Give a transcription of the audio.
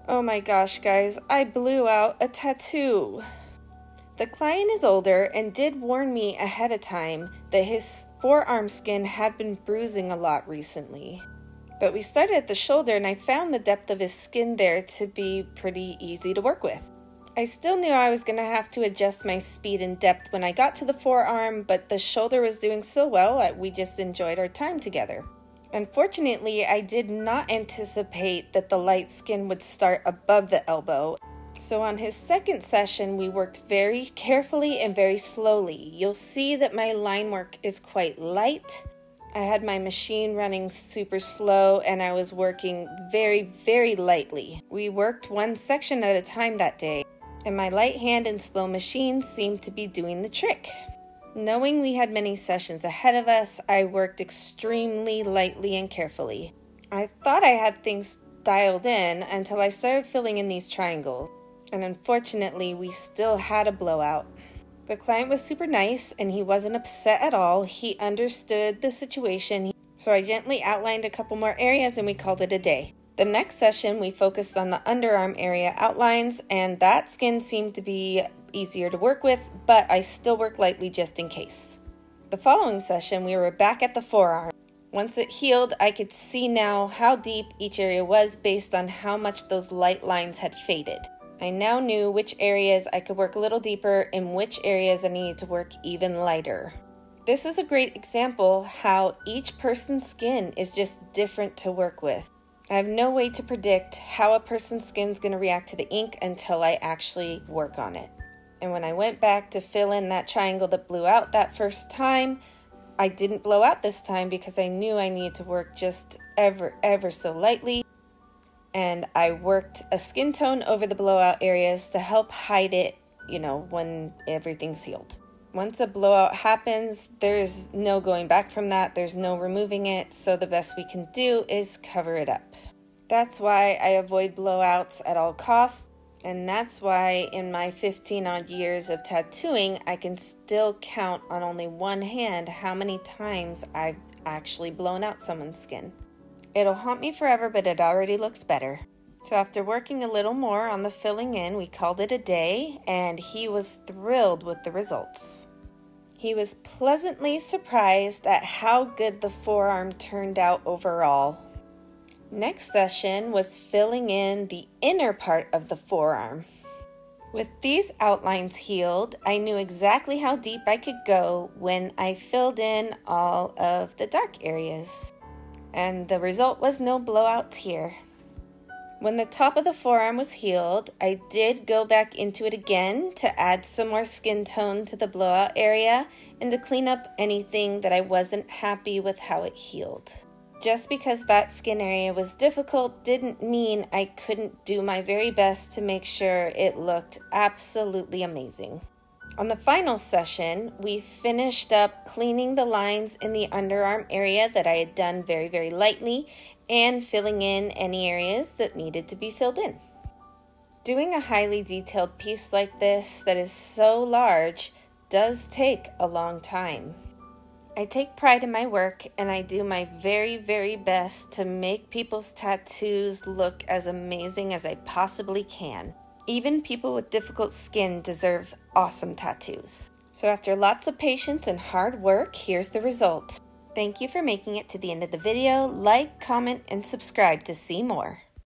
Oh my gosh, guys, I blew out a tattoo. The client is older and did warn me ahead of time that his forearm skin had been bruising a lot recently. But we started at the shoulder and I found the depth of his skin there to be pretty easy to work with. I still knew I was going to have to adjust my speed and depth when I got to the forearm, but the shoulder was doing so well that we just enjoyed our time together. Unfortunately, I did not anticipate that the light skin would start above the elbow. So on his second session, we worked very carefully and very slowly. You'll see that my line work is quite light. I had my machine running super slow and I was working very, very lightly. We worked one section at a time that day, and my light hand and slow machine seemed to be doing the trick. Knowing we had many sessions ahead of us, I worked extremely lightly and carefully. I thought I had things dialed in until I started filling in these triangles, and unfortunately we still had a blowout. The client was super nice and he wasn't upset at all. He understood the situation, so I gently outlined a couple more areas and we called it a day. The next session we focused on the underarm area outlines, and that skin seemed to be easier to work with, but I still worked lightly just in case. The following session we were back at the forearm. Once it healed, I could see now how deep each area was based on how much those light lines had faded. I now knew which areas I could work a little deeper and which areas I needed to work even lighter. This is a great example how each person's skin is just different to work with. I have no way to predict how a person's skin is going to react to the ink until I actually work on it. And when I went back to fill in that triangle that blew out that first time, I didn't blow out this time because I knew I needed to work just ever so lightly. And I worked a skin tone over the blowout areas to help hide it, when everything's healed. Once a blowout happens, there's no going back from that. There's no removing it. So the best we can do is cover it up. That's why I avoid blowouts at all costs. And that's why in my 15 odd years of tattooing, I can still count on only one hand how many times I've actually blown out someone's skin. It'll haunt me forever, but it already looks better. So after working a little more on the filling in, we called it a day, and he was thrilled with the results. He was pleasantly surprised at how good the forearm turned out overall. Next session was filling in the inner part of the forearm. With these outlines healed, I knew exactly how deep I could go when I filled in all of the dark areas. And the result was no blowouts here. When the top of the forearm was healed, I did go back into it again to add some more skin tone to the blowout area and to clean up anything that I wasn't happy with how it healed. Just because that skin area was difficult didn't mean I couldn't do my very best to make sure it looked absolutely amazing. On the final session, we finished up cleaning the lines in the underarm area that I had done very, very lightly and filling in any areas that needed to be filled in. Doing a highly detailed piece like this that is so large does take a long time. I take pride in my work and I do my very, very best to make people's tattoos look as amazing as I possibly can. Even people with difficult skin deserve awesome tattoos. So after lots of patience and hard work, here's the result. Thank you for making it to the end of the video. Like, comment, and subscribe to see more.